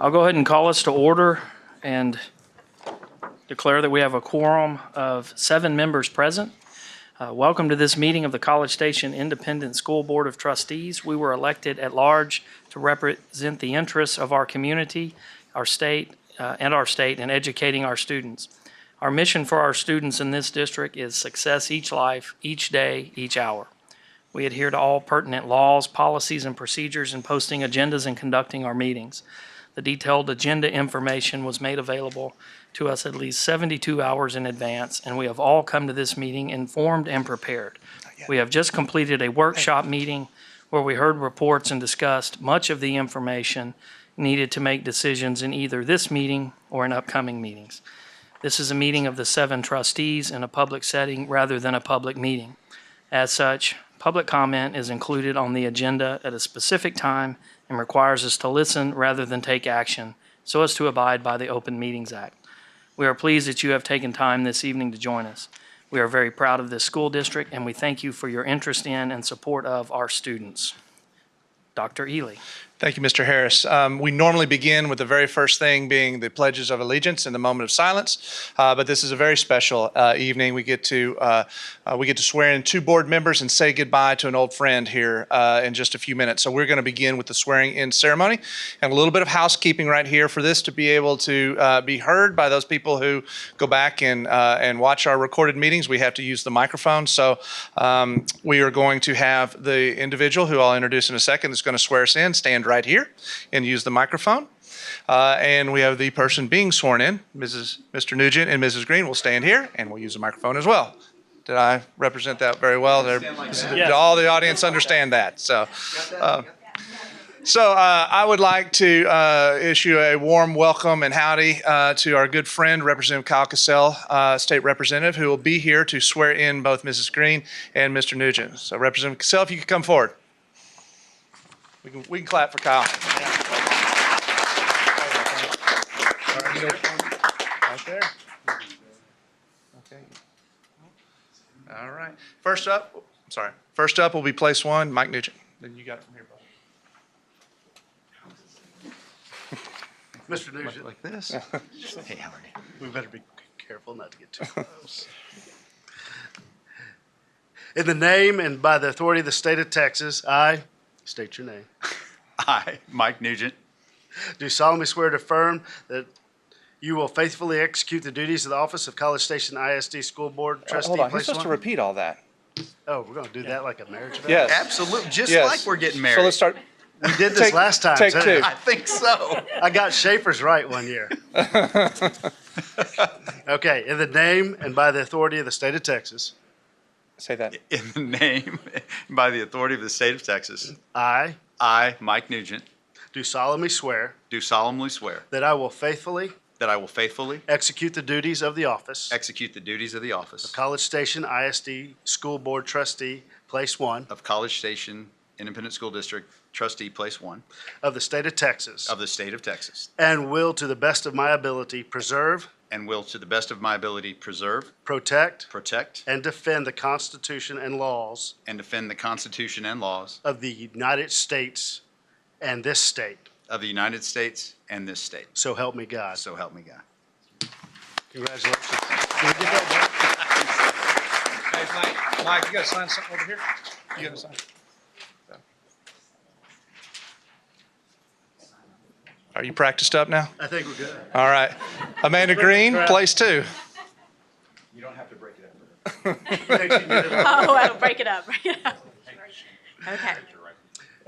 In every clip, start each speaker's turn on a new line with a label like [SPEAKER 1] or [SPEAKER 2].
[SPEAKER 1] I'll go ahead and call us to order and declare that we have a quorum of 7 members present. Welcome to this meeting of the College Station Independent School Board of Trustees. We were elected at large to represent the interests of our community, our state, in educating our students. Our mission for our students in this district is success each life, each day, each hour. We adhere to all pertinent laws, policies, and procedures in posting agendas and conducting our meetings. The detailed agenda information was made available to us at least 72 hours in advance, and we have all come to this meeting informed and prepared. We have just completed a workshop meeting where we heard reports and discussed much of the information needed to make decisions in either this meeting or in upcoming meetings. This is a meeting of the 7 trustees in a public setting rather than a public meeting. As such, public comment is included on the agenda at a specific time and requires us to listen rather than take action so as to abide by the Open Meetings Act. We are pleased that you have taken time this evening to join us. We are very proud of this school district, and we thank you for your interest in and support of our students. Dr. Ely.
[SPEAKER 2] Thank you, Mr. Harris. We normally begin with the very first thing being the pledges of allegiance and the moment of silence, but this is a very special evening. We get to swear in 2 board members and say goodbye to an old friend here in just a few minutes. So we're going to begin with the swearing in ceremony and a little bit of housekeeping right here for this to be able to be heard by those people who go back and watch our recorded meetings. We have to use the microphone. So we are going to have the individual who I'll introduce in a second that's going to swear us in stand right here and use the microphone. And we have the person being sworn in, Mr. Nugent and Mrs. Green will stand here and we'll use the microphone as well. Did I represent that very well? Did all the audience understand that? So I would like to issue a warm welcome and howdy to our good friend, Representative Kyle Cassell, State Representative, who will be here to swear in both Mrs. Green and Mr. Nugent. So Representative Cassell, if you could come forward. We can clap for Kyle. Right there. Okay. All right. First up will be place 1, Mike Nugent. Then you got it from here, bud.
[SPEAKER 3] Mr. Nugent.
[SPEAKER 2] Like this.
[SPEAKER 3] Hey, how are you? We better be careful not to get too close. In the name and by the authority of the state of Texas, I state your name.
[SPEAKER 4] I, Mike Nugent,
[SPEAKER 3] Do solemnly swear to affirm that you will faithfully execute the duties of the office of College Station ISD School Board Trustee.
[SPEAKER 2] Hold on, you're
[SPEAKER 3] Place
[SPEAKER 2] supposed to
[SPEAKER 3] 1?
[SPEAKER 2] repeat all that.
[SPEAKER 3] Oh, we're going to do that like a marriage vow?
[SPEAKER 2] Yes.
[SPEAKER 4] absolutely, just
[SPEAKER 2] Yes.
[SPEAKER 4] like we're getting married.
[SPEAKER 2] So let's start.
[SPEAKER 3] We did this last time.
[SPEAKER 2] Take
[SPEAKER 3] so
[SPEAKER 2] 2.
[SPEAKER 4] I think so.
[SPEAKER 3] I got Schaefer's right one year. Okay, in the name and by the authority of the state of Texas,
[SPEAKER 2] Say that.
[SPEAKER 4] In the name, by the authority of the state of Texas,
[SPEAKER 3] I
[SPEAKER 4] I, Mike Nugent,
[SPEAKER 3] do solemnly swear
[SPEAKER 4] do solemnly swear
[SPEAKER 3] that I will faithfully
[SPEAKER 4] that I will faithfully
[SPEAKER 3] execute the duties of the office
[SPEAKER 4] execute the duties of the office
[SPEAKER 3] College Station ISD School Board Trustee, Place 1
[SPEAKER 4] of College Station Independent School District Trustee, Place 1
[SPEAKER 3] of the state of Texas,
[SPEAKER 4] of the state of Texas,
[SPEAKER 3] and will, to the best of my ability, preserve,
[SPEAKER 4] and will, to the best of my ability, preserve,
[SPEAKER 3] protect,
[SPEAKER 4] protect,
[SPEAKER 3] and defend the Constitution and laws
[SPEAKER 4] and defend the Constitution and laws
[SPEAKER 3] of the United States and this state.
[SPEAKER 4] of the United States and this state.
[SPEAKER 3] So help me God.
[SPEAKER 4] So help me God.
[SPEAKER 3] Congratulations.
[SPEAKER 2] Hey, Mike, you got to sign something over here? You got to sign. Are you practiced up now?
[SPEAKER 3] I think we're good.
[SPEAKER 2] All right. Amanda Green, place 2.
[SPEAKER 4] You don't have to break it up.
[SPEAKER 5] Oh, break it up. Okay.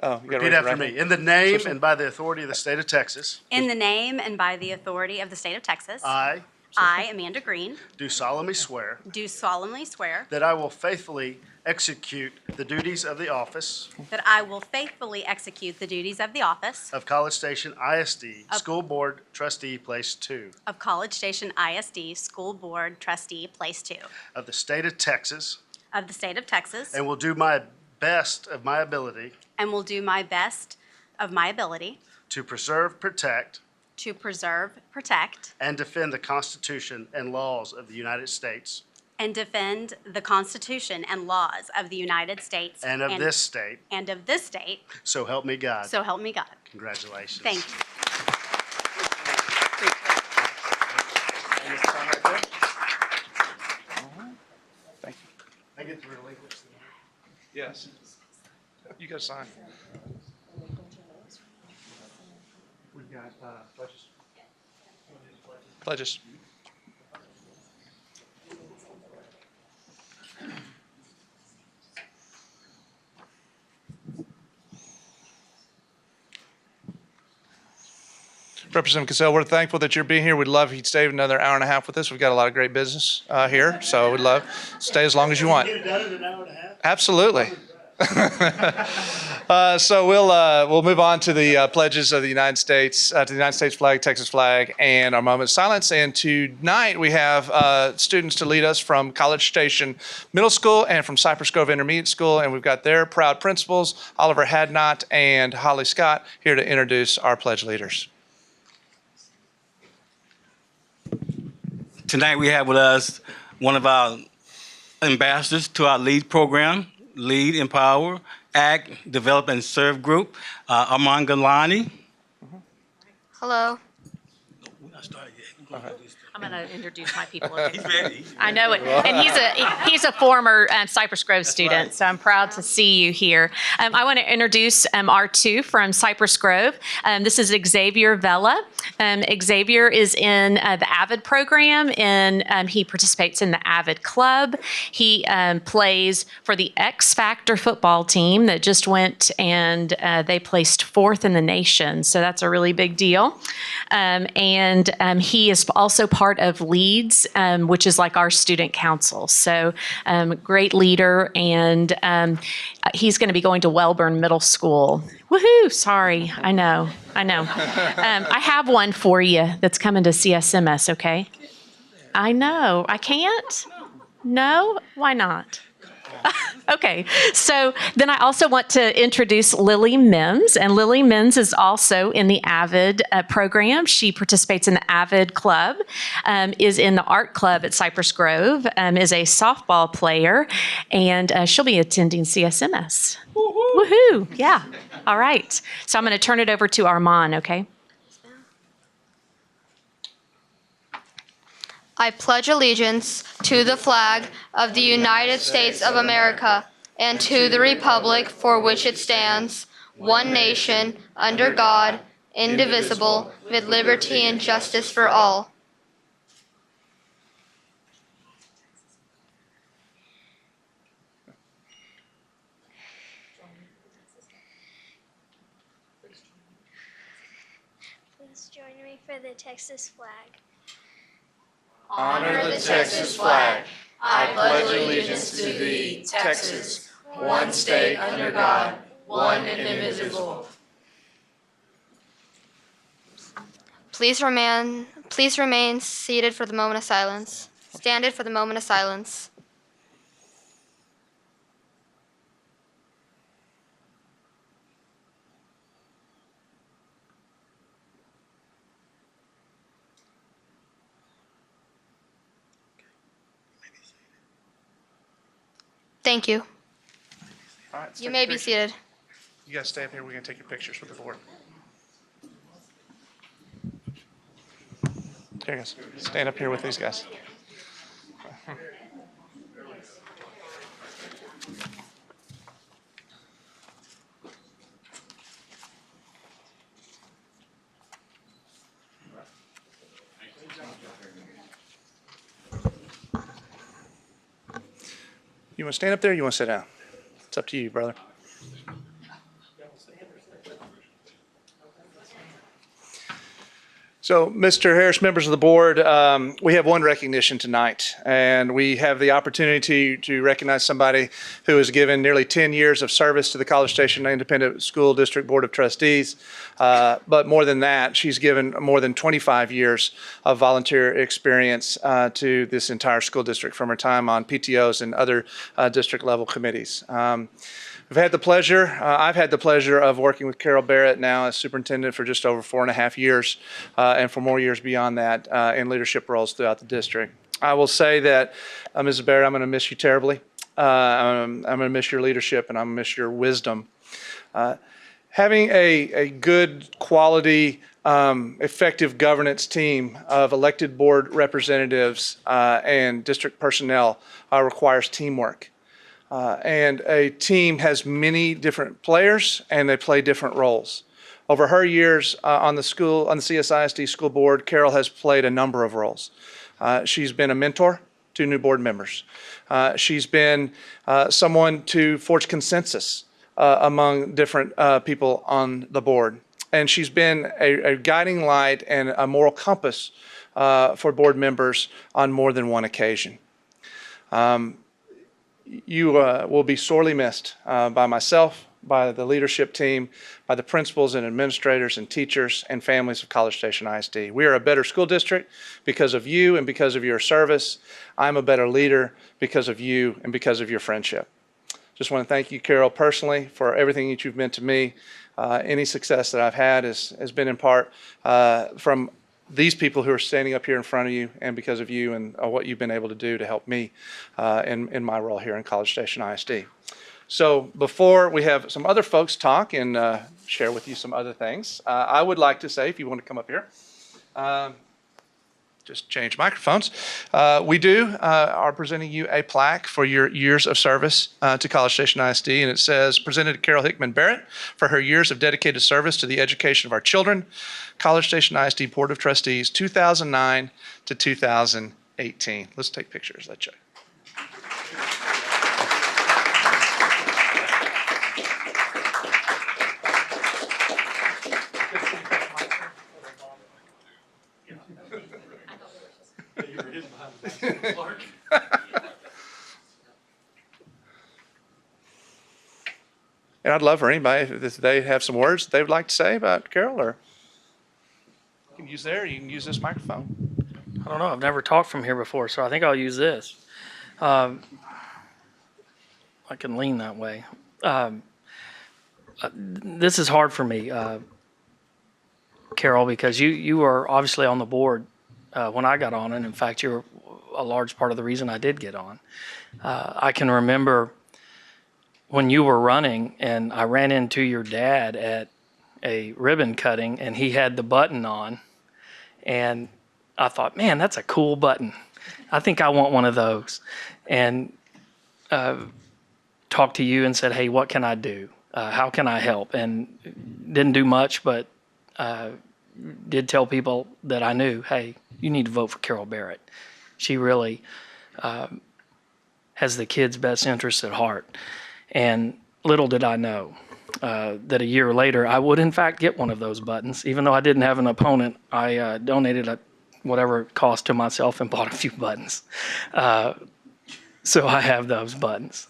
[SPEAKER 2] Oh, you got to
[SPEAKER 3] Repeat after me. In the name and by the authority of the state of Texas,
[SPEAKER 5] In the name and by the authority of the state of Texas,
[SPEAKER 3] I
[SPEAKER 5] I, Amanda Green,
[SPEAKER 3] do solemnly swear
[SPEAKER 5] do solemnly swear
[SPEAKER 3] that I will faithfully execute the duties of the office
[SPEAKER 5] that I will faithfully execute the duties of the office
[SPEAKER 3] of College Station ISD School Board Trustee, Place 2
[SPEAKER 5] of College Station ISD School Board Trustee, Place 2
[SPEAKER 3] of the state of Texas,
[SPEAKER 5] of the state of Texas,
[SPEAKER 3] and will do my best of my ability
[SPEAKER 5] and will do my best of my ability
[SPEAKER 3] to preserve, protect,
[SPEAKER 5] to preserve, protect,
[SPEAKER 3] and defend the Constitution and laws of the United States
[SPEAKER 5] and defend the Constitution and laws of the United States
[SPEAKER 3] and of this state.
[SPEAKER 5] and of this state.
[SPEAKER 3] So help me God.
[SPEAKER 5] So help me God.
[SPEAKER 3] Congratulations.
[SPEAKER 5] Thank you.
[SPEAKER 2] get to relinquish the Yes. You got to sign. We've got pledges. Pledges. Representative Cassell, we're thankful that you're being here. We'd love if you'd stay another hour and a half with us. We've got a lot of great business here, so we'd love stay as long as you want.
[SPEAKER 3] Get it done in an hour and a half?
[SPEAKER 2] Absolutely. So we'll move on to the pledges of the United States, to the United States flag, Texas flag, and our moment of silence. And tonight we have students to lead us from College Station Middle School and from Cypress Grove Intermediate School, and we've got their proud principals, Oliver Hadnot and Holly Scott, here to introduce our pledge leaders.
[SPEAKER 6] Tonight we have with us one of our ambassadors to our LEAD program, Lead, Empower, Act, Develop, and Serve Group, Armand Galani.
[SPEAKER 7] Hello.
[SPEAKER 6] We're not started yet.
[SPEAKER 8] I'm going to introduce my people. Okay?
[SPEAKER 6] He's ready.
[SPEAKER 8] I know it. And he's a former Cypress Grove student,
[SPEAKER 6] right.
[SPEAKER 8] so I'm proud to see you here. I want to introduce our two from Cypress Grove. This is Xavier Vela. Xavier is in the AVID program, and he participates in the AVID Club. He plays for the X Factor football team that just went and they placed 4th in the nation, so that's a really big deal. And he is also part of LEADS, which is like our student council. So great leader, and he's going to be going to Welborn Middle School. Woohoo! Sorry, I know. I have one for you that's coming to CSMS, okay? I know. I can't? No? Why not? Okay, so then I also want to introduce Lily Mims, and Lily Mims is also in the AVID program. She participates in the AVID Club, is in the art club at Cypress Grove, is a softball player, and she'll be attending CSMS. Woohoo! Yeah. All right. So I'm going to turn it over to Armand, okay?
[SPEAKER 7] I pledge allegiance to the flag of the United States of America and to the republic for which it stands, one nation, under God, indivisible, with liberty and justice for all.
[SPEAKER 9] Please join me for the Texas flag.
[SPEAKER 10] Honor the Texas flag. I pledge allegiance to thee, Texas, one state under God, one and indivisible.
[SPEAKER 7] Please remain seated for the moment of silence. Stand for the moment of silence. Thank you.
[SPEAKER 2] All right, let's
[SPEAKER 7] You
[SPEAKER 2] take
[SPEAKER 7] may
[SPEAKER 2] a
[SPEAKER 7] be
[SPEAKER 2] picture.
[SPEAKER 7] seated.
[SPEAKER 2] You guys stay up here. We're going to take your pictures with the board. Here, guys. Stand up here with these guys. You want to stand up there or you want to sit down? It's up to you, brother. So, Mr. Harris, members of the board, we have one recognition tonight, and we have the opportunity to recognize somebody who has given nearly 10 years of service to the College Station Independent School District Board of Trustees. But more than that, she's given more than 25 years of volunteer experience to this entire school district from her time on PTOs and other district level committees. I've had the pleasure of working with Carol Barrett now as superintendent for just over 4.5 years, and for more years beyond that in leadership roles throughout the district. I will say that, Mrs. Barrett, I'm going to miss you terribly. I'm going to miss your leadership, and I'm going to miss your wisdom. Having a good quality, effective governance team of elected board representatives and district personnel requires teamwork. And a team has many different players, and they play different roles. Over her years on the CSISD school board, Carol has played a number of roles. She's been a mentor to new board members. She's been someone to forge consensus among different people on the board. And she's been a guiding light and a moral compass for board members on more than one occasion. You will be sorely missed by myself, by the leadership team, by the principals and administrators and teachers and families of College Station ISD. We are a better school district because of you and because of your service. I'm a better leader because of you and because of your friendship. Just want to thank you, Carol, personally for everything that you've meant to me. Any success that I've had has been in part from these people who are standing up here in front of you, and because of you and what you've been able to do to help me in my role here in College Station ISD. So before we have some other folks talk and share with you some other things, I would like to say, if you want to come up here, just change microphones. We are presenting you a plaque for your years of service to College Station ISD, and it says, presented to Carol Hickman Barrett for her years of dedicated service to the education of our children, College Station ISD Board of Trustees, 2009 to 2018. Let's take pictures. Let's check. And I'd love for anybody, if they have some words they would like to say about Carol, or you can use you can use this microphone.
[SPEAKER 1] I don't know. I've never talked from here before, so I think I'll use this. I can lean that way. This is hard for me, Carol, because you were obviously on the board when I got on, and in fact, you're a large part of the reason I did get on. I can remember when you were running, and I ran into your dad at a ribbon cutting, and he had the button on, and I thought, man, that's a cool button. I think I want one of those. And talked to you and said, hey, what can I do? How can I help? And didn't do much, but did tell people that I knew, hey, you need to vote for Carol Barrett. She really has the kids' best interests at heart. And little did I know that a year later I would in fact get one of those buttons. Even though I didn't have an opponent, I donated whatever it cost to myself and bought a few buttons. So I have those buttons.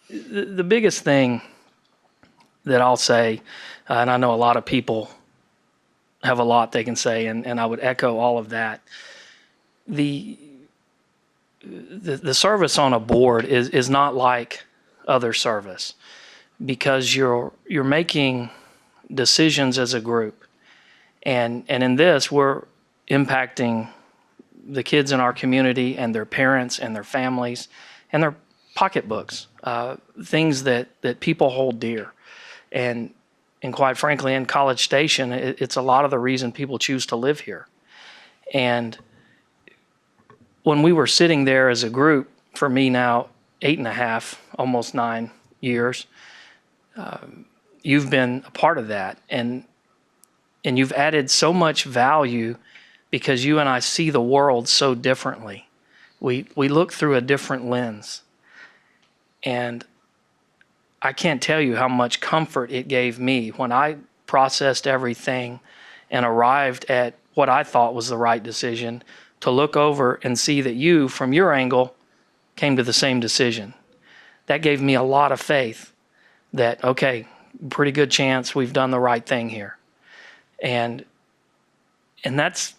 [SPEAKER 1] The biggest thing that I'll say, and I know a lot of people have a lot they can say, and I would echo all of that. The service on a board is not like other service, because you're making decisions as a group, and in this we're impacting the kids in our community and their parents and their families and their pocketbooks, things that people hold dear, and quite frankly in College Station it's a lot of the reason people choose to live here. And when we were sitting there as a group, for me now 8.5, almost 9 years, you've been a part of that, and you've added so much value, because you and I see the world so differently. We look through a different lens, and I can't tell you how much comfort it gave me when I processed everything and arrived at what I thought was the right decision, to look over and see that you, from your angle, came to the same decision. That gave me a lot of faith that, okay, pretty good chance we've done the right thing here. And that's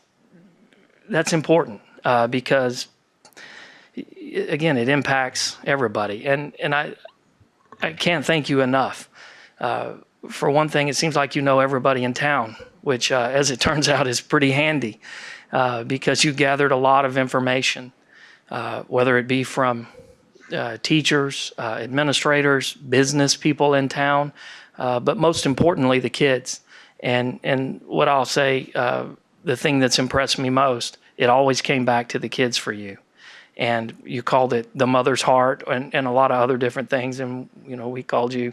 [SPEAKER 1] important because, again, it impacts everybody. And I can't thank you enough. For one thing, it seems like you know everybody in town, which, as it turns out, is pretty handy because you gathered a lot of information, whether it be from teachers, administrators, business people in town, but most importantly, the kids. And what I'll say, the thing that's impressed me most, it always came back to the kids for you. and you called it the mother's heart and a lot of other different things. And, we called you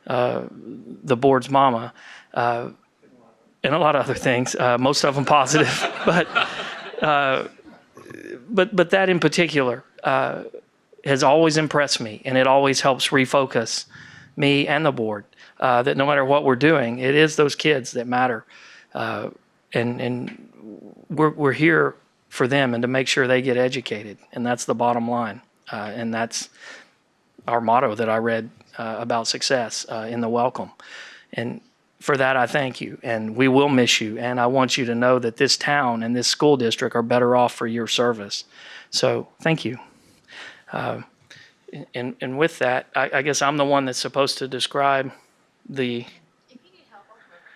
[SPEAKER 1] the board's mama and a lot of other things, most of them positive. But that in particular has always impressed me, and it always helps refocus me and the board that no matter what we're doing, it is those kids that matter. And we're here for them and to make sure they get educated, and that's the bottom line. And that's our motto that I read about success in the welcome. And for that, I thank you, and we will miss you. And I want you to know that this town and this school district are better off for your service. So thank you. And with that, I guess I'm the one that's supposed to describe the.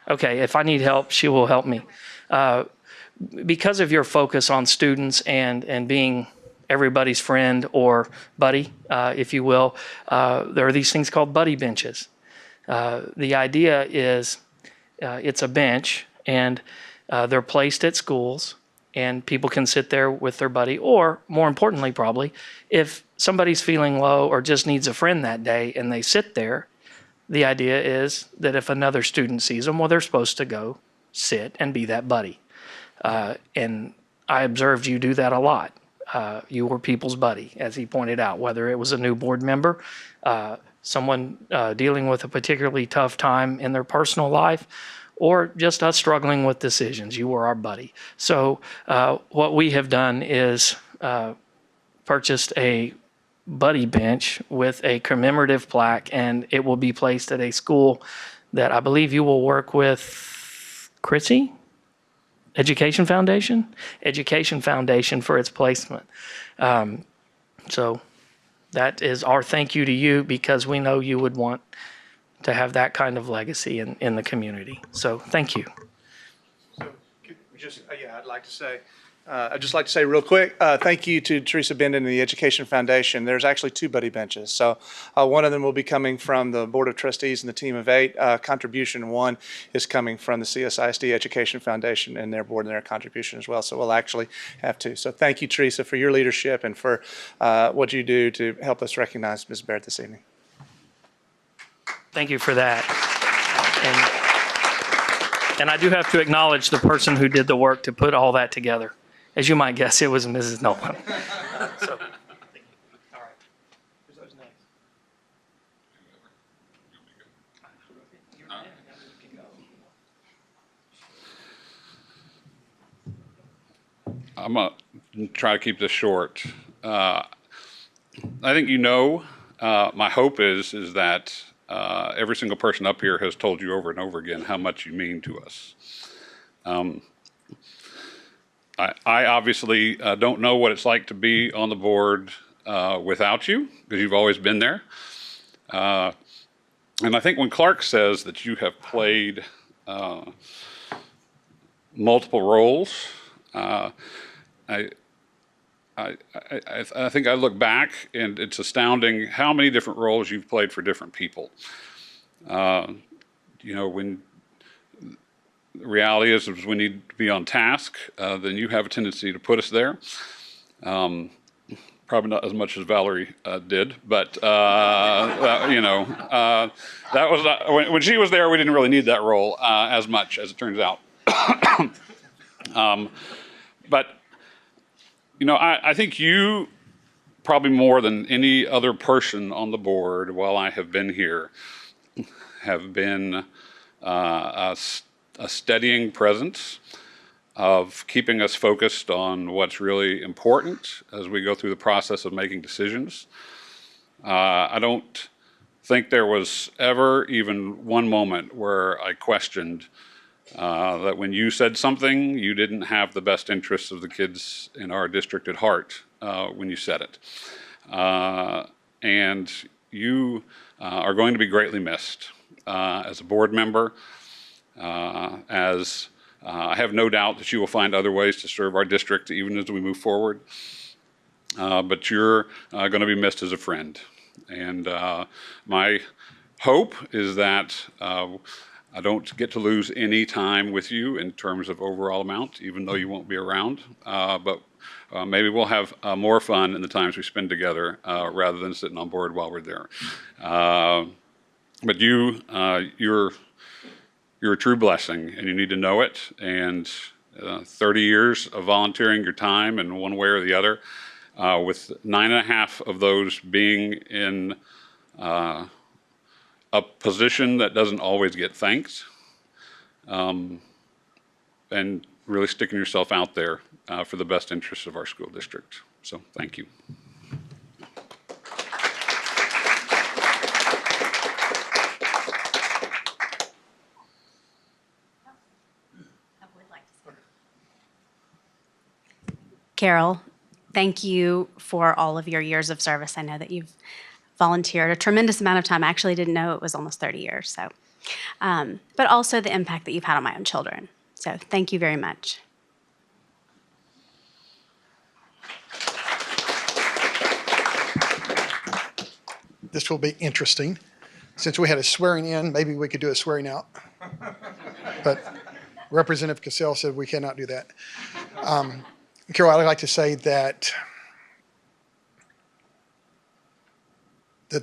[SPEAKER 1] Okay, if I need help, she will help me. Because of your focus on students and being everybody's friend or buddy, if you will, there are these things called buddy benches. The idea is it's a bench, and they're placed at schools, and people can sit there with their buddy, or more importantly, probably, if somebody's feeling low or just needs a friend that day and they sit there, the idea is that if another student sees them, well, they're supposed to go sit and be that buddy. And I observed you do that a lot. You were people's buddy, as he pointed out, whether it was a new board member, someone dealing with a particularly tough time in their personal life, or just us struggling with decisions. You were our buddy. So what we have done is purchased a buddy bench with a commemorative plaque, and it will be placed at a school that I believe you will work with Chrissy? Education Foundation for its placement. So that is our thank you to you, because we know you would want to have that kind of legacy in the community. So thank you.
[SPEAKER 2] So I'd just like to say real quick, thank you to Teresa Benden and the Education Foundation. There's actually 2 buddy benches. So one of them will be coming from the Board of Trustees and the team of 8. Contribution 1 is coming from the CSISD Education Foundation and their board and their contribution as well. So we'll actually have 2. So thank you, Teresa, for your leadership and for what you do to help us recognize Ms. Barrett this evening.
[SPEAKER 1] Thank you for that. And I do have to acknowledge the person who did the work to put all that together. As you might guess, it was Mrs. Nolan. So, all right. Who's next?
[SPEAKER 11] I'm going to try to keep this short. I think my hope is that every single person up here has told you over and over again how much you mean to us. I obviously don't know what it's like to be on the board without you, because you've always been there. And I think when Clark says that you have played multiple roles, I think I look back and it's astounding how many different roles you've played for different people. When the reality is we need to be on task, then you have a tendency to put us there. Probably not as much as Valerie did, but that was when she was there, we didn't really need that role as much, as it turns out. But I think you, probably more than any other person on the board while I have been here, have been a steadying presence of keeping us focused on what's really important as we go through the process of making decisions. I don't think there was ever even one moment where I questioned that when you said something, you didn't have the best interests of the kids in our district at heart when you said it. And you are going to be greatly missed as a board member, I have no doubt that you will find other ways to serve our district even as we move forward. But you're going to be missed as a friend. And my hope is that I don't get to lose any time with you in terms of overall amount, even though you won't be around. But maybe we'll have more fun in the times we spend together rather than sitting on board while we're there. But you're a true blessing, and you need to know it. And 30 years of volunteering your time in one way or the other, with 9.5 of those being in a position that doesn't always get thanked, and really sticking yourself out there for the best interests of our school district. So thank you.
[SPEAKER 5] Carol, thank you for all of your years of service. I know that you've volunteered a tremendous amount of time. I actually didn't know it was almost 30 years. So, but also the impact that you've had on my own children. So thank you very much.
[SPEAKER 12] This will be interesting. Since we had a swearing in, maybe we could do a swearing out. But Representative Cassell said we cannot do that. Carol, I'd like to say that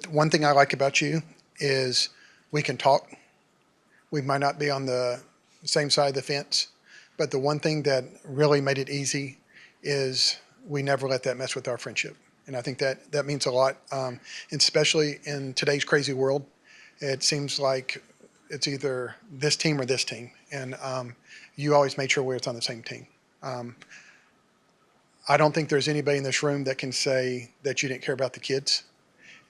[SPEAKER 12] one thing I like about you is we can talk. We might not be on the same side of the fence, but the one thing that really made it easy is we never let that mess with our friendship. And I think that means a lot, and especially in today's crazy world. It seems like it's either this team or this team, and you always made sure we were on the same team. I don't think there's anybody in this room that can say that you didn't care about the kids.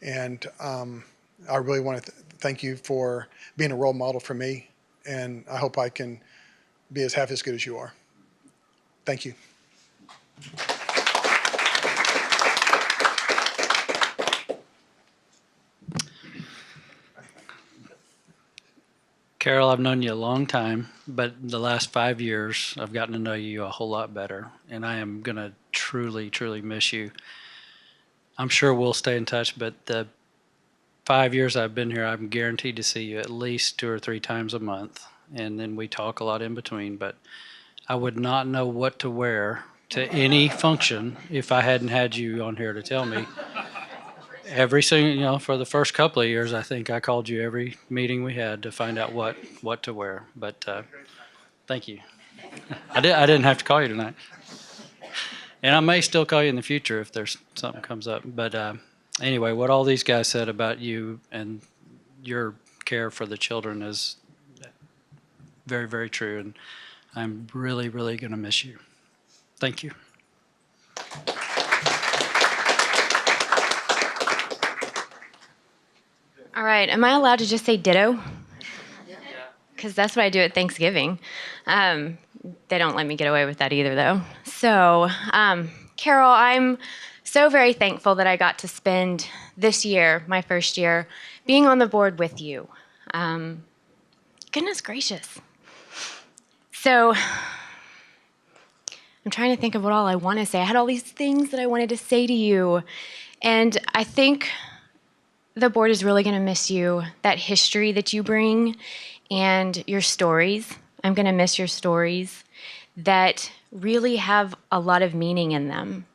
[SPEAKER 12] And I really want to thank you for being a role model for me. And I hope I can be half as good as you are. Thank you.
[SPEAKER 13] Carol, I've known you a long time, but the last 5 years, I've gotten to know you a whole lot better, and I am going to truly, truly miss you. I'm sure we'll stay in touch, but the 5 years I've been here, I'm guaranteed to see you at least 2 or 3 times a month, and then we talk a lot in between, but I would not know what to wear to any function if I hadn't had you on here to tell me. Every single, for the first couple of years, I think I called you every meeting we had to find out what to wear. But thank you. I didn't have to call you tonight, and I may still call you in the future if there's something comes up. But anyway, what all these guys said about you and your care for the children is very, very true, and I'm really, really going to miss you. Thank you.
[SPEAKER 14] All right, am I allowed to just say ditto? Because that's what I do at Thanksgiving. They don't let me get away with that either, though. So, Carol, I'm so very thankful that I got to spend this year, my first year, being on the board with you. Goodness gracious. So, I'm trying to think of what all I want to say. I had all these things that I wanted to say to you, and I think the board is really going to miss you, that history that you bring and your stories. I'm going to miss your stories that really have a lot of meaning in them.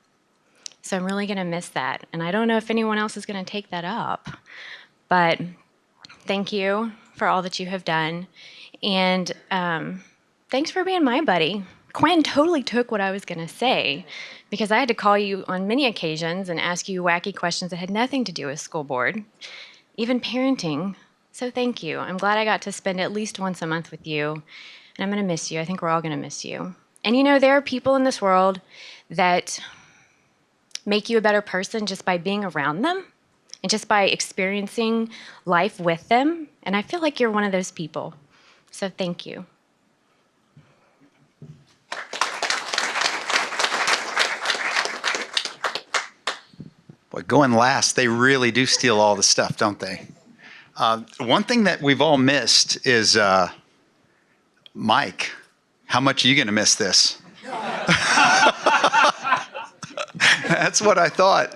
[SPEAKER 14] So I'm really going to miss that. And I don't know if anyone else is going to take that up, but thank you for all that you have done. And thanks for being my buddy. Quinn totally took what I was going to say because I had to call you on many occasions and ask you wacky questions that had nothing to do with school board, even parenting. So thank you. I'm glad I got to spend at least once a month with you, and I'm going to miss you. I think we're all going to miss you. And there are people in this world that make you a better person just by being around them and just by experiencing life with them. And I feel like you're one of those people. So thank you.
[SPEAKER 4] Boy, going last, they really do steal all the stuff, don't they? One thing that we've all missed is Mike. How much are you going to miss this? That's what I thought.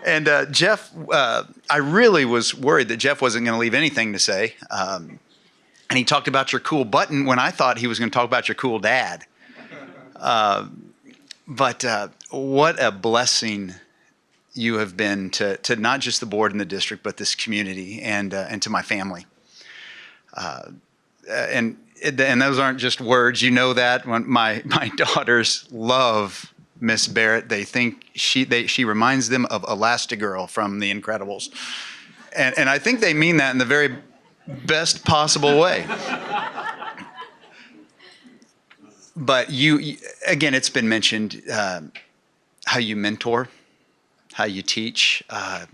[SPEAKER 4] And Jeff, I really was worried that Jeff wasn't going to leave anything to say. And he talked about your cool button when I thought he was going to talk about your cool dad. But what a blessing you have been to not just the board and the district, but this community and to my family. And those aren't just words. You know that when my daughters love Miss Barrett, they think she reminds them of Elastigirl from The Incredibles, and I think they mean that in the very best possible way. But you again, it's been mentioned how you mentor, how you teach.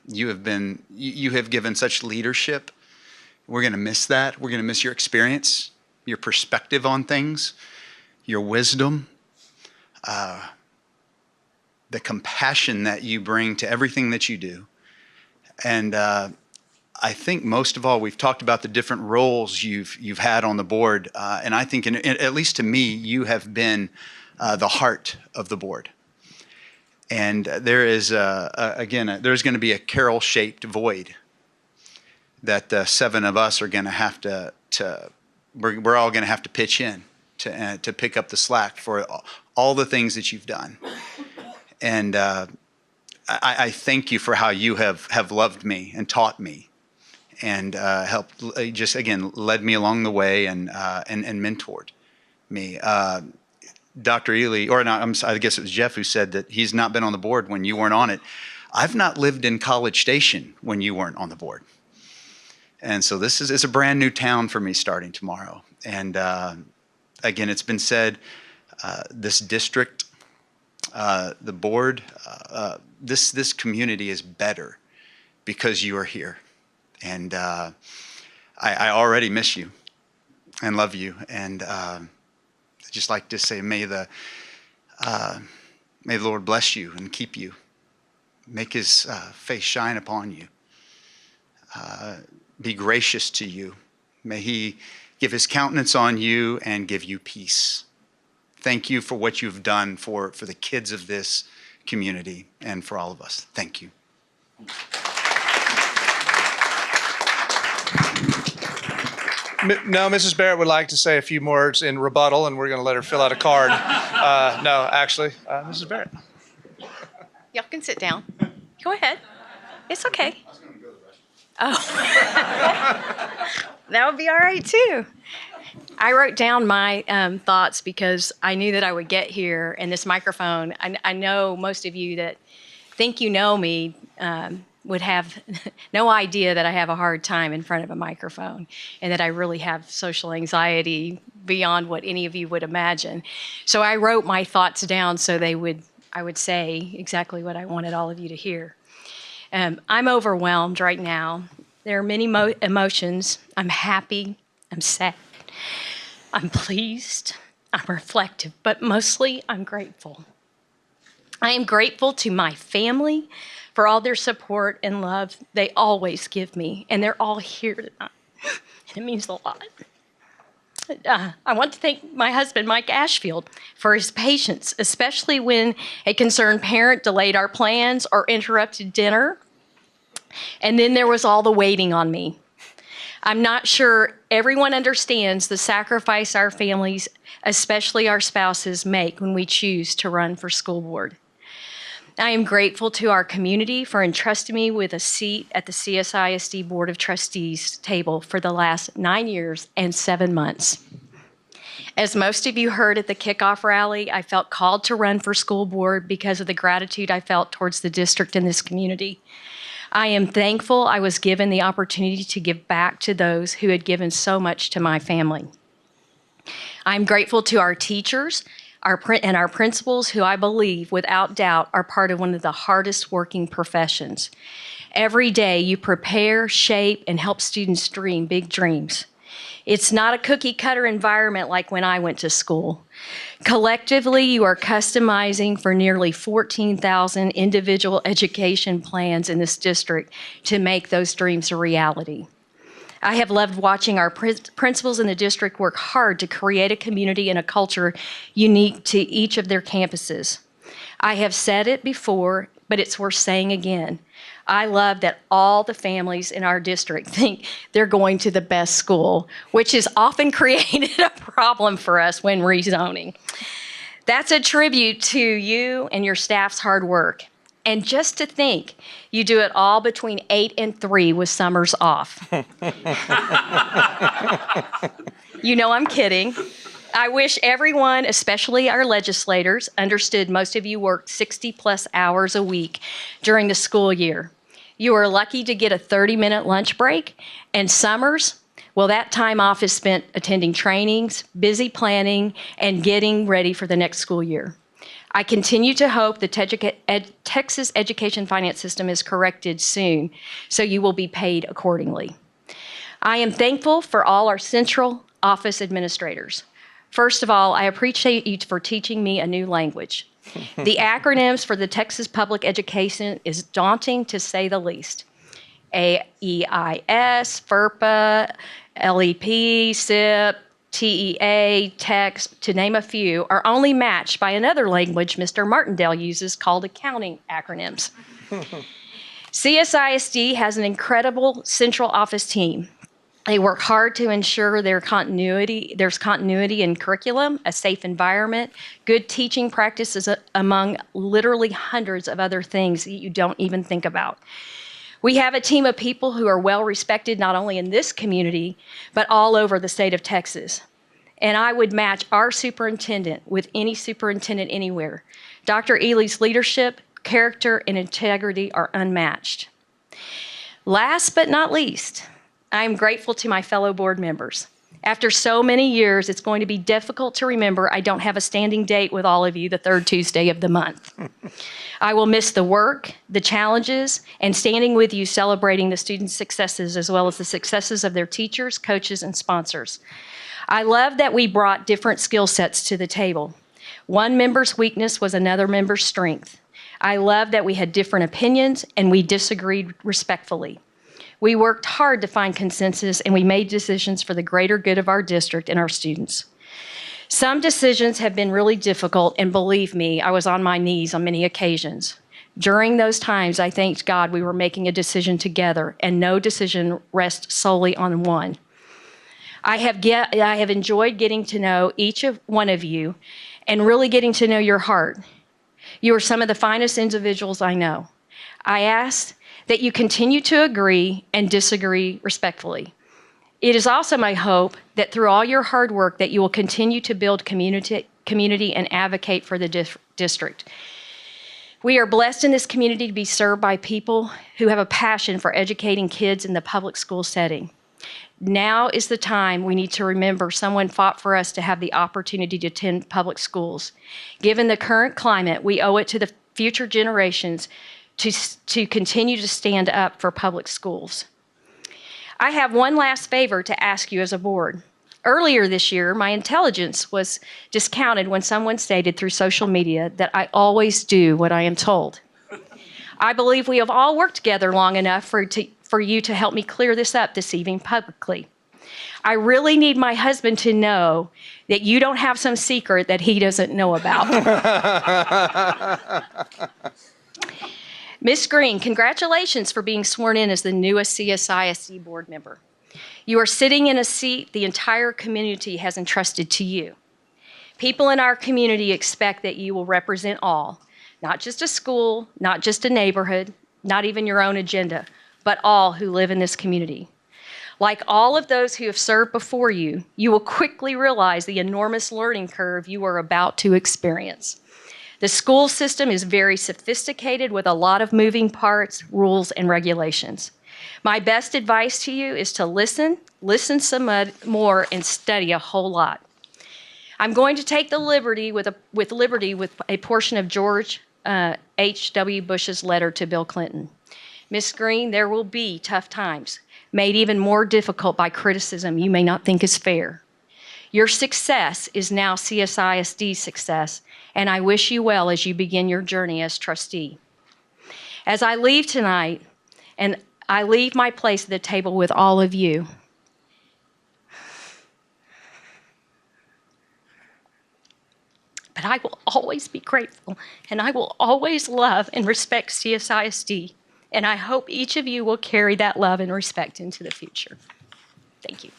[SPEAKER 4] You have given such leadership. We're going to miss that. We're going to miss your experience, your perspective on things, your wisdom, the compassion that you bring to everything that you do. And I think most of all, we've talked about the different roles you've had on the board. And I think, at least to me, you have been the heart of the board. And there is, there's going to be a Carol-shaped void that the seven of us are going to have we're all going to have to pitch in to pick up the slack for all the things that you've done. And I thank you for how you have loved me and taught me and helped, just again, led me along the way and mentored me. Dr. Ely, or not, I guess it was Jeff who said that he's not been on the board when you weren't on it. I've not lived in College Station when you weren't on the board. And so this is a brand new town for me starting tomorrow. And again, it's been said, this district, the board, this community is better because you are here. And I already miss you and love you. And I'd just like to say, may the Lord bless you and keep you. Make his face shine upon you. Be gracious to you. May he give his countenance on you and give you peace. Thank you for what you've done for the kids of this community and for all of us. Thank you.
[SPEAKER 2] No, Mrs. Barrett would like to say a few words in rebuttal, and we're going to let her fill out a card. No, actually, Mrs. Barrett.
[SPEAKER 15] Y'all can sit down. Go ahead. It's okay. Oh, that would be all right too. I wrote down my thoughts because I knew that I would get here, and this microphone, I know most of you that think you know me would have no idea that I have a hard time in front of a microphone and that I really have social anxiety beyond what any of you would imagine. So I wrote my thoughts down so I would say exactly what I wanted all of you to hear. I'm overwhelmed right now. There are many emotions. I'm happy. I'm sad. I'm pleased. I'm reflective, but mostly I'm grateful. I am grateful to my family for all their support and love they always give me, and they're all here tonight. And it means a lot. I want to thank my husband, Mike Ashfield, for his patience, especially when a concerned parent delayed our plans or interrupted dinner. And then there was all the waiting on me. I'm not sure everyone understands the sacrifice our families, especially our spouses, make when we choose to run for school board. I am grateful to our community for entrusting me with a seat at the CSISD Board of Trustees table for the last 9 years and 7 months. As most of you heard at the kickoff rally, I felt called to run for school board because of the gratitude I felt towards the district and this community. I am thankful I was given the opportunity to give back to those who had given so much to my family. I'm grateful to our teachers and our principals, who I believe, without doubt, are part of one of the hardest working professions. Every day you prepare, shape, and help students dream big dreams. It's not a cookie-cutter environment like when I went to school. Collectively, you are customizing for nearly 14,000 individual education plans in this district to make those dreams a reality. I have loved watching our principals in the district work hard to create a community and a culture unique to each of their campuses. I have said it before, but it's worth saying again. I love that all the families in our district think they're going to the best school, which has often created a problem for us when rezoning. That's a tribute to you and your staff's hard work. And just to think, you do it all between 8 and 3 with summers off. You know I'm kidding. I wish everyone, especially our legislators, understood most of you work 60+ hours a week during the school year. You are lucky to get a 30-minute lunch break, and summers, well, that time off is spent attending trainings, busy planning, and getting ready for the next school year. I continue to hope the Texas education finance system is corrected soon, so you will be paid accordingly. I am thankful for all our central office administrators. First of all, I appreciate you for teaching me a new language. The acronyms for the Texas public education is daunting to say the least. AEIS, FERPA, LEP, SIP, TEA, TEX, to name a few, are only matched by another language Mr. Martindale uses called accounting acronyms. CSISD has an incredible central office team. They work hard to ensure there's continuity in curriculum, a safe environment, good teaching practices, among literally hundreds of other things that you don't even think about. We have a team of people who are well respected not only in this community, but all over the state of Texas. And I would match our superintendent with any superintendent anywhere. Dr. Ely's leadership, character, and integrity are unmatched. Last but not least, I am grateful to my fellow board members. After so many years, it's going to be difficult to remember I don't have a standing date with all of you the third Tuesday of the month. I will miss the work, the challenges, and standing with you celebrating the students' successes as well as the successes of their teachers, coaches, and sponsors. I love that we brought different skill sets to the table. One member's weakness was another member's strength. I love that we had different opinions and we disagreed respectfully. We worked hard to find consensus and we made decisions for the greater good of our district and our students. Some decisions have been really difficult, and believe me, I was on my knees on many occasions. During those times, I thanked God we were making a decision together, and no decision rests solely on one. I have enjoyed getting to know each one of you and really getting to know your heart. You are some of the finest individuals I know. I ask that you continue to agree and disagree respectfully. It is also my hope that through all your hard work that you will continue to build community and advocate for the district. We are blessed in this community to be served by people who have a passion for educating kids in the public school setting. Now is the time we need to remember someone fought for us to have the opportunity to attend public schools. Given the current climate, we owe it to the future generations to continue to stand up for public schools. I have one last favor to ask you as a board. Earlier this year, my intelligence was discounted when someone stated through social media that I always do what I am told. I believe we have all worked together long enough for you to help me clear this up this evening publicly. I really need my husband to know that you don't have some secret that he doesn't know about. Ms. Green, congratulations for being sworn in as the newest CSISD board member. You are sitting in a seat the entire community has entrusted to you. People in our community expect that you will represent all, not just a school, not just a neighborhood, not even your own agenda, but all who live in this community. Like all of those who have served before you, you will quickly realize the enormous learning curve you are about to experience. The school system is very sophisticated with a lot of moving parts, rules, and regulations. My best advice to you is to listen some more, and study a whole lot. I'm going to take the liberty with a portion of George H.W. Bush's letter to Bill Clinton. Ms. Green, there will be tough times, made even more difficult by criticism you may not think is fair. Your success is now CSISD's success, and I wish you well as you begin your journey as trustee. As I leave tonight, and I leave my place at the table with all of you, but I will always be grateful, and I will always love and respect CSISD, and I hope each of you will carry that love and respect into the future. Thank you.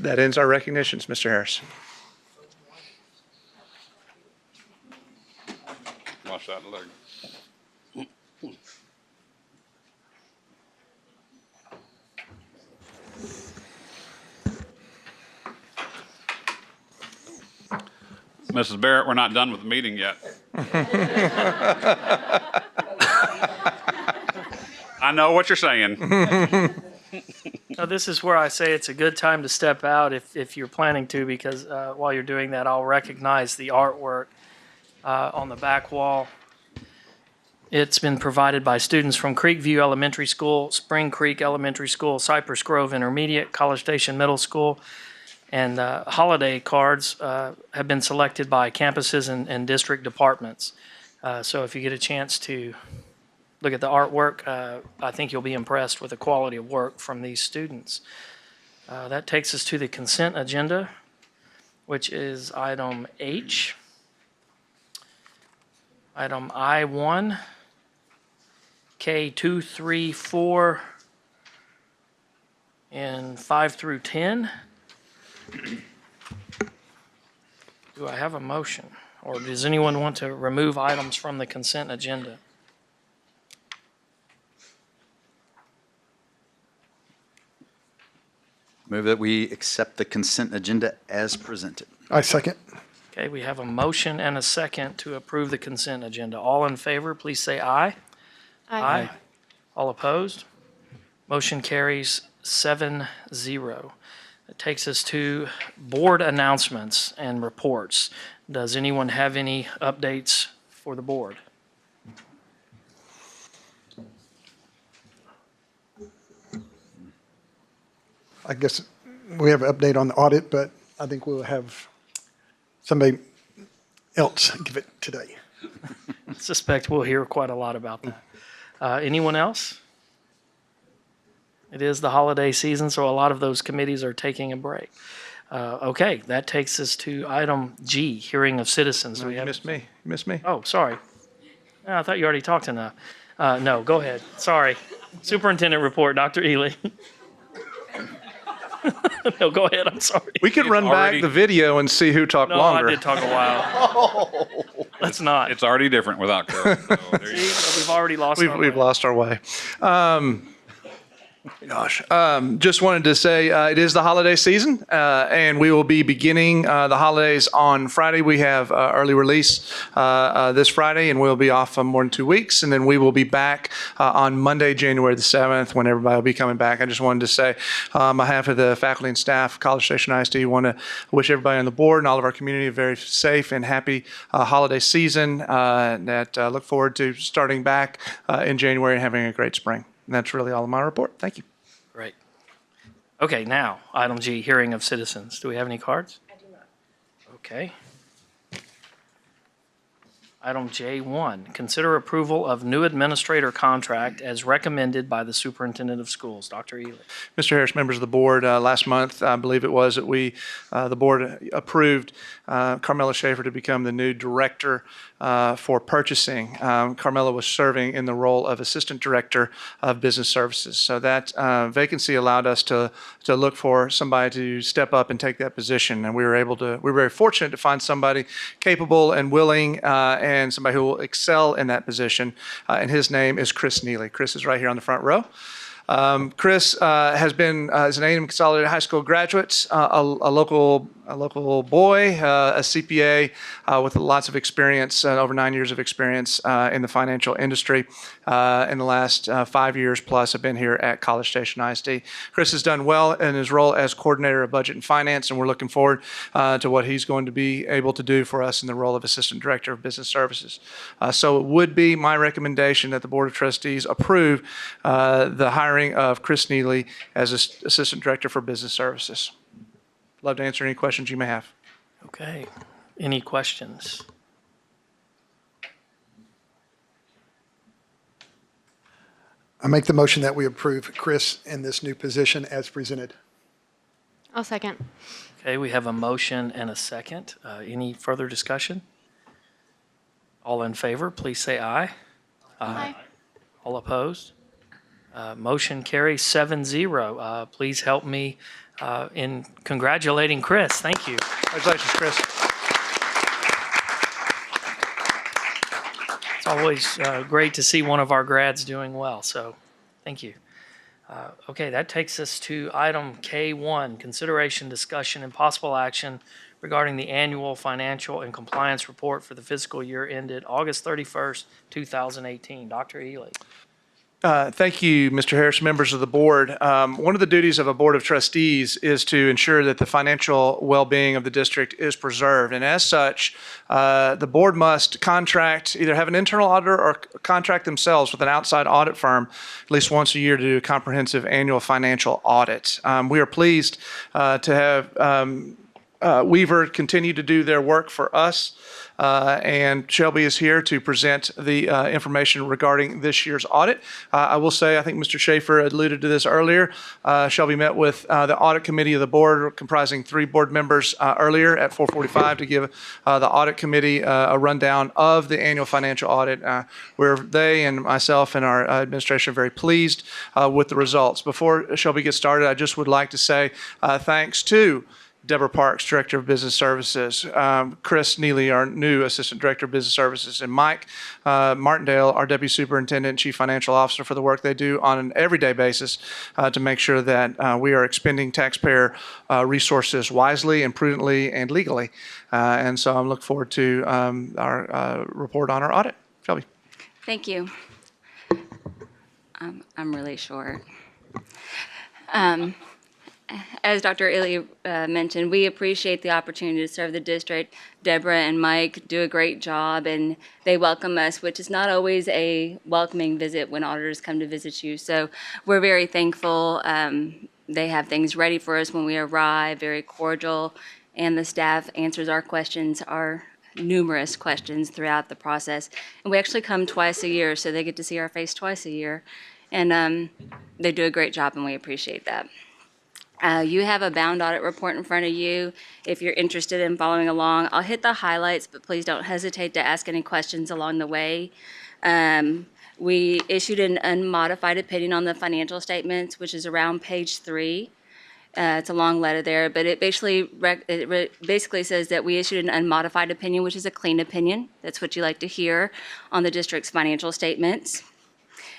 [SPEAKER 2] That ends our recognitions, Mr. Harris.
[SPEAKER 11] Watch that leg. Mrs. Barrett, we're not done with the meeting yet. I know what you're saying.
[SPEAKER 1] Now, this is where I say it's a good time to step out if you're planning to, because while you're doing that, I'll recognize the artwork on the back wall. It's been provided by students from Creekview Elementary School, Spring Creek Elementary School, Cypress Grove Intermediate, College Station Middle School, and holiday cards have been selected by campuses and district departments. So if you get a chance to look at the artwork, I think you'll be impressed with the quality of work from these students. That takes us to the consent agenda, which is item H. Item I1, K2, 3, 4, and 5 through 10. Do I have a motion? Or does anyone want to remove items from the consent agenda?
[SPEAKER 4] Move that we accept the consent agenda as presented.
[SPEAKER 12] I second.
[SPEAKER 1] Okay, we have a motion and a second to approve the consent agenda. All in favor, please say aye. Aye. All opposed? Motion carries 7-0. It takes us to board announcements and reports. Does anyone have any updates for the board?
[SPEAKER 12] I guess we have an update on the audit, but I think we'll have somebody else give it today.
[SPEAKER 1] I suspect we'll hear quite a lot about that. Anyone else? It is the holiday season, so a lot of those committees are taking a break. Okay, that takes us to item G, hearing of citizens. Do we
[SPEAKER 2] You
[SPEAKER 1] have?
[SPEAKER 2] missed me. You missed me.
[SPEAKER 1] Oh, sorry. Oh, I thought you already talked enough. No, go ahead. Sorry. Superintendent report, Dr. Ely. No, go ahead. I'm sorry.
[SPEAKER 2] We could run
[SPEAKER 11] already-
[SPEAKER 2] back the video and see who talked
[SPEAKER 1] No,
[SPEAKER 2] longer.
[SPEAKER 1] I did talk a while. Let's not.
[SPEAKER 11] It's already different without Carol. So there you go.
[SPEAKER 1] See, we've already lost our
[SPEAKER 2] We've
[SPEAKER 1] way.
[SPEAKER 2] lost our way. Just wanted to say it is the holiday season, and we will be beginning the holidays on Friday. We have early release this Friday, and we'll be off for more than 2 weeks, and then we will be back on Monday, January the 7th, when everybody will be coming back. I just wanted to say, on behalf of the faculty and staff, College Station ISD, want to wish everybody on the board and all of our community a very safe and happy holiday season. That look forward to starting back in January and having a great spring. And that's really all of my report. Thank you.
[SPEAKER 1] Great. Okay, now, item G, hearing of citizens. Do we have any cards? I do not. Okay. Item J1, consider approval of new administrator contract as recommended by the superintendent of schools. Dr. Ely.
[SPEAKER 2] Mr. Harris, members of the board, last month, I believe it was, that the board approved Carmela Schaefer to become the new director for purchasing. Carmela was serving in the role of assistant director of business services. So that vacancy allowed us to look for somebody to step up and take that position. And we were very fortunate to find somebody capable and willing and somebody who will excel in that position. And his name is Chris Neely. Chris is right here on the front row. Chris is an A&M Consolidated High School graduate, a local boy, a CPA with lots of experience, over 9 years of experience in the financial industry. In the last 5 years plus, I've been here at College Station ISD. Chris has done well in his role as coordinator of budget and finance, and we're looking forward to what he's going to be able to do for us in the role of assistant director of business services. So it would be my recommendation that the Board of Trustees approve the hiring of Chris Neely as assistant director for business services. Love to answer any questions you may have.
[SPEAKER 1] Okay. Any questions?
[SPEAKER 12] I make the motion that we approve Chris in this new position as presented.
[SPEAKER 14] I'll second.
[SPEAKER 1] Okay, we have a motion and a second. Any further discussion? All in favor, please say aye.
[SPEAKER 14] Aye.
[SPEAKER 1] All opposed? Motion carries 7-0. Please help me in congratulating Chris. Thank you.
[SPEAKER 2] Congratulations, Chris.
[SPEAKER 1] It's always great to see one of our grads doing well, so thank you. Okay, that takes us to item K1, consideration, discussion, and possible action regarding the annual financial and compliance report for the fiscal year ended August 31st, 2018. Dr. Ely.
[SPEAKER 2] Thank you, Mr. Harris, members of the board. One of the duties of a board of trustees is to ensure that the financial well-being of the district is preserved. And as such, the board must contract, either have an internal auditor or contract themselves with an outside audit firm at least once a year to do a comprehensive annual financial audit. We are pleased to have Weaver continue to do their work for us. And Shelby is here to present the information regarding this year's audit. I will say, I think Mr. Schaefer alluded to this earlier. Shelby met with the audit committee of the board, comprising 3 board members earlier at 4:45 to give the audit committee a rundown of the annual financial audit, where they and myself and our administration are very pleased with the results. Before Shelby gets started, I just would like to say thanks to Deborah Parks, Director of Business Services, Chris Neely, our new Assistant Director of Business Services, and Mike Martindale, our Deputy Superintendent and Chief Financial Officer, for the work they do on an everyday basis to make sure that we are expending taxpayer resources wisely and prudently and legally. And so I'm looking forward to our report on our audit. Shelby.
[SPEAKER 16] Thank you. I'm really short. As Dr. Ely mentioned, we appreciate the opportunity to serve the district. Deborah and Mike do a great job, and they welcome us, which is not always a welcoming visit when auditors come to visit you. So we're very thankful. They have things ready for us when we arrive, very cordial, and the staff answers our questions, our numerous questions throughout the process. And we actually come twice a year, so they get to see our face twice a year. And they do a great job, and we appreciate that. You have a bound audit report in front of you. If you're interested in following along, I'll hit the highlights, but please don't hesitate to ask any questions along the way. We issued an unmodified opinion on the financial statements, which is around page 3. It's a long letter there, but it basically says that we issued an unmodified opinion, which is a clean opinion. That's what you like to hear on the district's financial statements.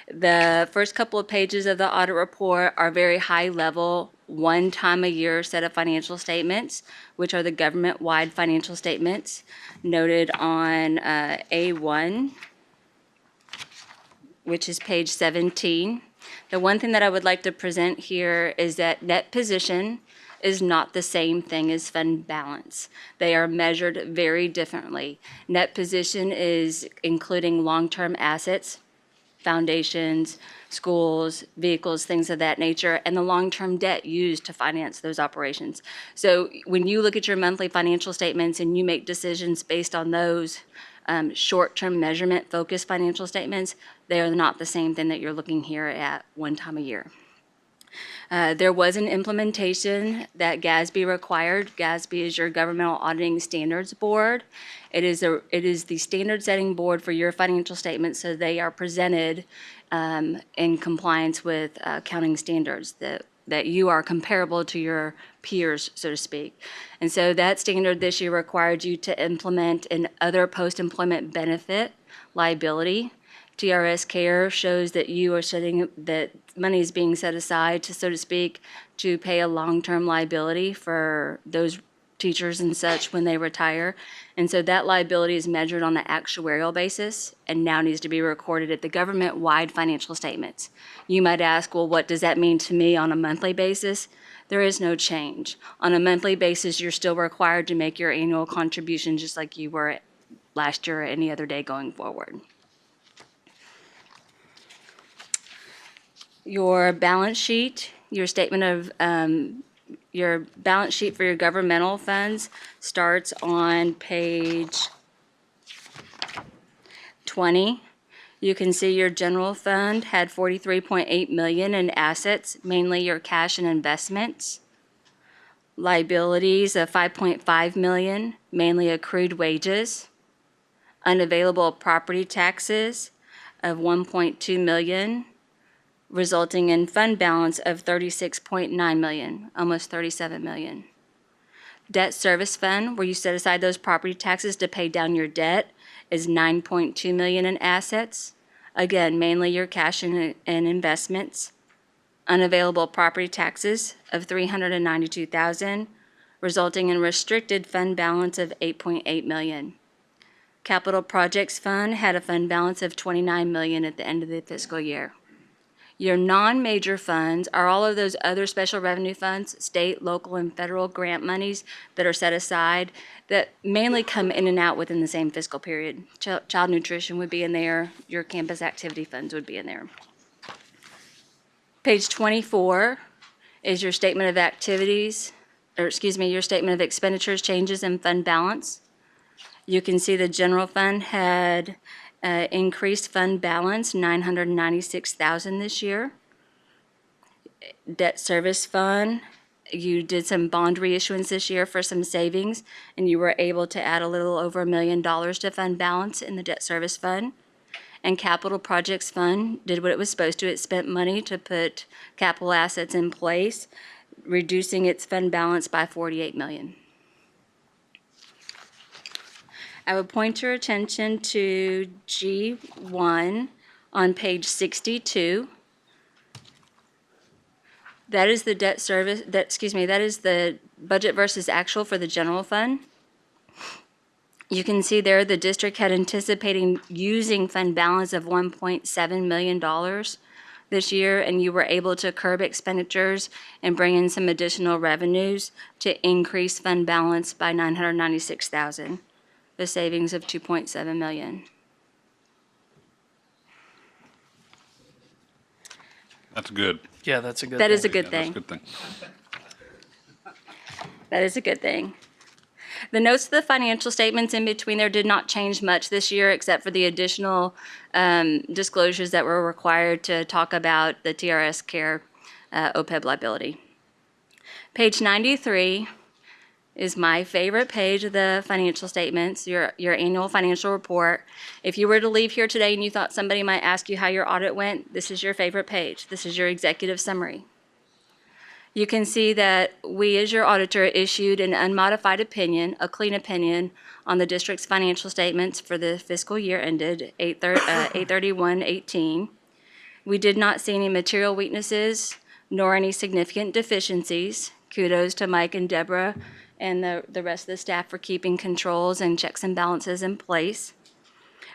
[SPEAKER 16] The first couple of pages of the audit report are very high level, one time a year set of financial statements, which are the government-wide financial statements noted on A1, which is page 17. The one thing that I would like to present here is that net position is not the same thing as fund balance. They are measured very differently. Net position is including long-term assets, foundations, schools, vehicles, things of that nature, and the long-term debt used to finance those operations. So when you look at your monthly financial statements and you make decisions based on those short-term measurement-focused financial statements, they are not the same thing that you're looking here at one time a year. There was an implementation that GASB required. GASB is your Governmental Auditing Standards Board. It is the standard-setting board for your financial statements, so they are presented in compliance with accounting standards that you are comparable to your peers, so to speak. And so that standard this year required you to implement an other post-employment benefit liability. TRS Care shows that you are that money is being set aside to, so to speak, to pay a long-term liability for those teachers and such when they retire. And so that liability is measured on the actuarial basis and now needs to be recorded at the government-wide financial statements. You might ask, well, what does that mean to me on a monthly basis? There is no change. On a monthly basis, you're still required to make your annual contribution just like you were last year or any other day going forward. Your balance sheet, your statement of your balance sheet for your governmental funds starts on page 20. You can see your general fund had $43.8 million in assets, mainly your cash and investments. Liabilities of $5.5 million, mainly accrued wages. Unavailable property taxes of $1.2 million. resulting in fund balance of $36.9 million, almost $37 million. Debt service fund, where you set aside those property taxes to pay down your debt, is $9.2 million in assets. Again, mainly your cash and investments. Unavailable property taxes of $392,000, resulting in restricted fund balance of $8.8 million. Capital Projects Fund had a fund balance of $29 million at the end of the fiscal year. Your non-major funds are all of those other special revenue funds, state, local, and federal grant monies that are set aside that mainly come in and out within the same fiscal period. Child nutrition would be in there. Your campus activity funds would be in there. Page 24 is your statement of activities, or excuse me, your statement of expenditures, changes, and fund balance. You can see the general fund had increased fund balance, $996,000 this year. Debt service fund, you did some bond reissuance this year for some savings, and you were able to add a little over $1 million to fund balance in the debt service fund. And Capital Projects Fund did what it was supposed to. It spent money to put capital assets in place, reducing its fund balance by $48 million. I would point your attention to G1 on page 62. That is the debt service, that is the budget versus actual for the general fund. You can see there the district had anticipating using fund balance of $1.7 million this year, and you were able to curb expenditures and bring in some additional revenues to increase fund balance by $996,000, the savings of $2.7 million.
[SPEAKER 11] That's good.
[SPEAKER 1] Yeah, that's a good
[SPEAKER 16] That
[SPEAKER 1] thing.
[SPEAKER 16] is a good
[SPEAKER 11] Yeah,
[SPEAKER 16] thing.
[SPEAKER 11] that's a good thing.
[SPEAKER 16] That is a good thing. The notes to the financial statements in between there did not change much this year, except for the additional disclosures that were required to talk about the TRS Care OPEB liability. Page 93 is my favorite page of the financial statements, your annual financial report. If you were to leave here today and you thought somebody might ask you how your audit went, this is your favorite page. This is your executive summary. You can see that we, as your auditor, issued an unmodified opinion, a clean opinion, on the district's financial statements for the fiscal year ended 8/31/18. We did not see any material weaknesses nor any significant deficiencies. Kudos to Mike and Deborah and the rest of the staff for keeping controls and checks and balances in place.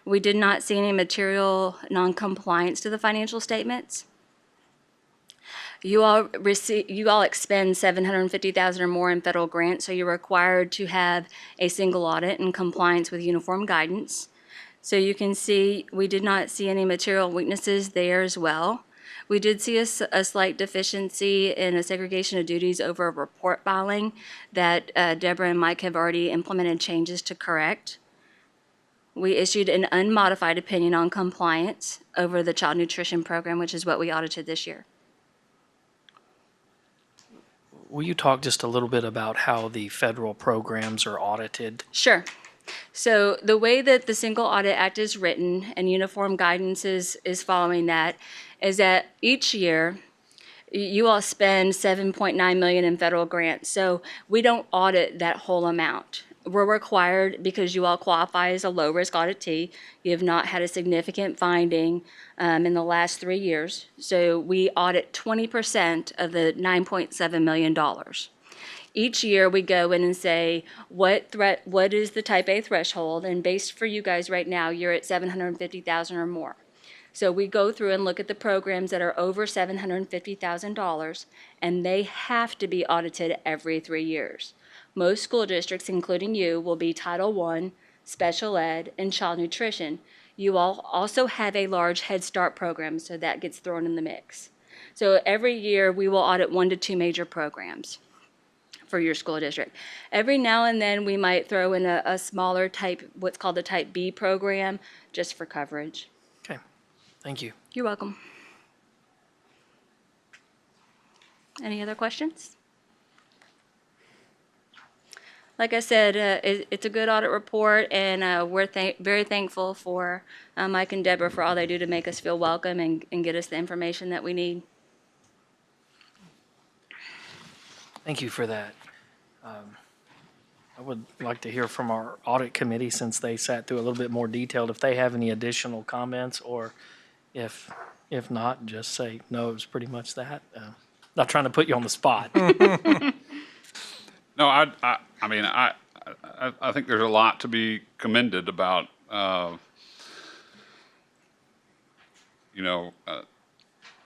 [SPEAKER 16] We did not see any material non-compliance to the financial statements. You all expend $750,000 or more in federal grants, so you're required to have a single audit in compliance with uniform guidance. So you can see we did not see any material weaknesses there as well. We did see a slight deficiency in a segregation of duties over a report filing that Deborah and Mike have already implemented changes to correct. We issued an unmodified opinion on compliance over the child nutrition program, which is what we audited this year.
[SPEAKER 1] Will you talk just a little bit about how the federal programs are audited?
[SPEAKER 16] Sure. So the way that the Single Audit Act is written and uniform guidance is following that is that each year you all spend $7.9 million in federal grants. So we don't audit that whole amount. We're required, because you all qualify as a low-risk auditee, you have not had a significant finding in the last 3 years. So we audit 20% of the $9.7 million. Each year we go in and say, what is the type A threshold? And based for you guys right now, you're at $750,000 or more. So we go through and look at the programs that are over $750,000, and they have to be audited every 3 years. Most school districts, including you, will be Title I, Special Ed, and Child Nutrition. You all also have a large Head Start program, so that gets thrown in the mix. So every year we will audit 1 to 2 major programs for your school district. Every now and then we might throw in a smaller type, what's called the Type B program, just for coverage.
[SPEAKER 1] Okay, thank you.
[SPEAKER 16] You're welcome. Any other questions? like I said, it's a good audit report, and we're very thankful for Mike and Deborah for all they do to make us feel welcome and get us the information that we need.
[SPEAKER 1] Thank you for that. I would like to hear from our audit committee, since they sat through a little bit more detailed, if they have any additional comments, or if not, just say, no, it was pretty much that. Not trying to put you on the spot.
[SPEAKER 11] No, I mean, I think there's a lot to be commended about,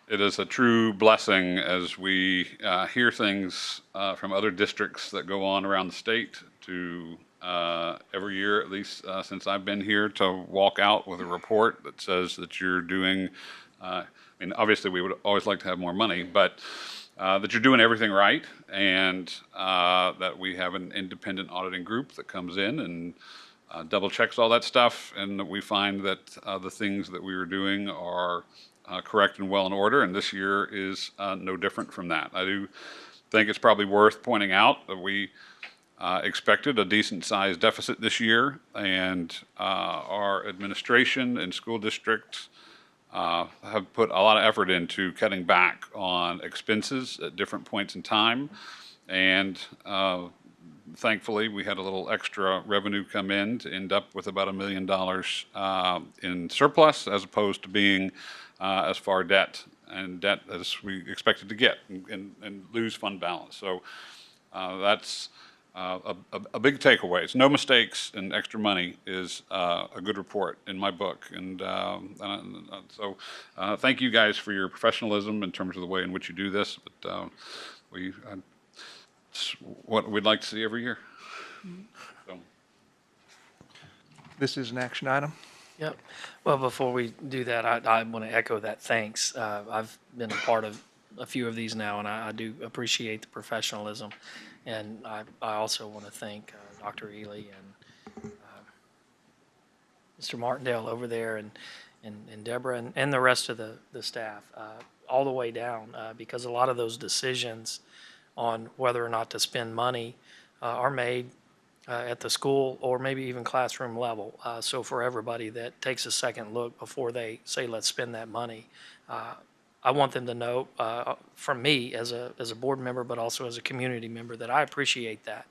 [SPEAKER 11] it is a true blessing as we hear things from other districts that go on around the state to every year, at least since I've been here, to walk out with a report that says that you're doing, I mean, obviously we would always like to have more money, but that you're doing everything right, and that we have an independent auditing group that comes in and double checks all that stuff, and that we find that the things that we were doing are correct and well in order, and this year is no different from that. I do think it's probably worth pointing out that we expected a decent sized deficit this year, and our administration and school districts have put a lot of effort into cutting back on expenses at different points in time, and thankfully we had a little extra revenue come in to end up with about $1 million in surplus, as opposed to being as far debt as we expected to get, and lose fund balance. So that's a big takeaway. It's no mistakes, and extra money is a good report in my book. And so thank you guys for your professionalism in terms of the way in which you do this. But it's what we'd like to see every year. So.
[SPEAKER 2] This is an action item.
[SPEAKER 1] Yep. Well, before we do that, I want to echo that thanks. I've been a part of a few of these now, and I do appreciate the professionalism. And I also want to thank Dr. Ely and Mr. Martindale over there, and Deborah, and the rest of the staff, all the way down, because a lot of those decisions on whether or not to spend money are made at the school or maybe even classroom level. So for everybody that takes a second look before they say, let's spend that money, I want them to know from me as a board member, but also as a community member, that I appreciate that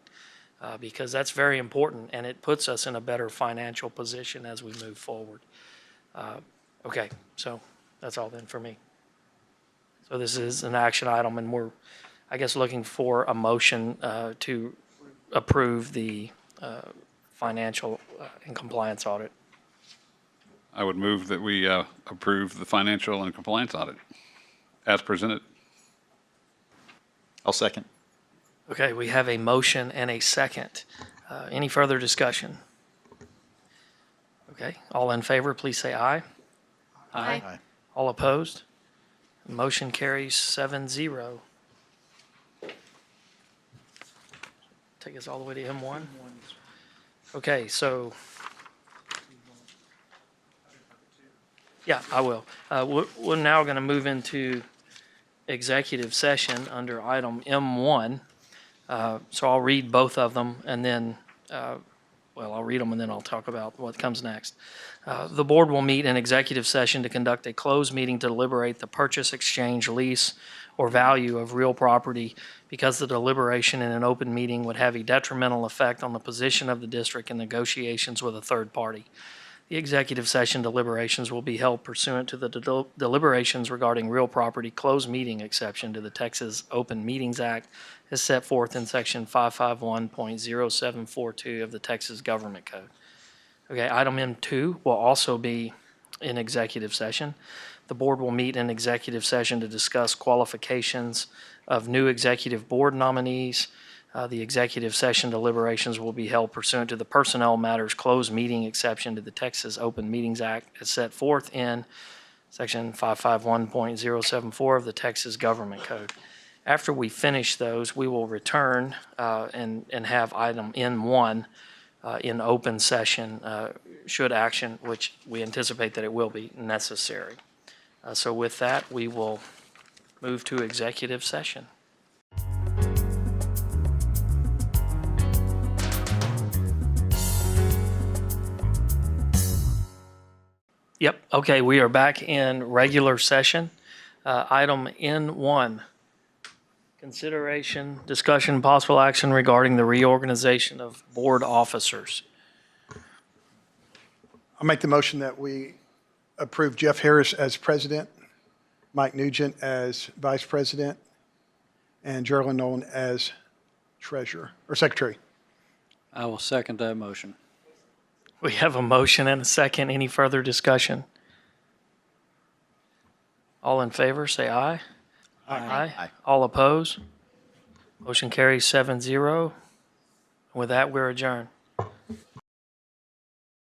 [SPEAKER 1] because that's very important, and it puts us in a better financial position as we move forward. Okay, so that's all then for me. So this is an action item, and we're, I guess, looking for a motion to approve the financial and compliance audit.
[SPEAKER 11] I would move that we approve the financial and compliance audit as presented.
[SPEAKER 17] I'll second.
[SPEAKER 1] Okay, we have a motion and a second. Any further discussion? Okay, all in favor, please say aye.
[SPEAKER 17] Aye. Aye.
[SPEAKER 1] All opposed? Motion carries 7-0. Take us all the way to M1. Okay, so. Yeah, I will. We're now going to move into executive session under item M1. So I'll read both of them, and then, I'll read them and then I'll talk about what comes next. The board will meet in executive session to conduct a closed meeting to deliberate the purchase, exchange, lease, or value of real property because the deliberation in an open meeting would have a detrimental effect on the position of the district in negotiations with a third party. The executive session deliberations will be held pursuant to the deliberations regarding real property closed meeting exception to the Texas Open Meetings Act as set forth in section 551.0742 of the Texas Government Code. Okay, item M2 will also be in executive session. The board will meet in executive session to discuss qualifications of new executive board nominees. The executive session deliberations will be held pursuant to the personnel matters closed meeting exception to the Texas Open Meetings Act as set forth in section 551.074 of the Texas Government Code. After we finish those, we will return and have item N1 in open session should action, which we anticipate that it will be necessary. So with that, we will move to executive session. Yep, okay, we are back in regular session. Item N1, consideration, discussion, possible action regarding the reorganization of board officers.
[SPEAKER 12] I'll make the motion that we approve Jeff Harris as president, Mike Nugent as vice president, and Geraldine Nolan as treasurer, or secretary.
[SPEAKER 13] I will second that motion.
[SPEAKER 1] We have a motion and a second. Any further discussion? All in favor, say aye. Aye. All opposed? Motion carries 7-0. With that, we're adjourned.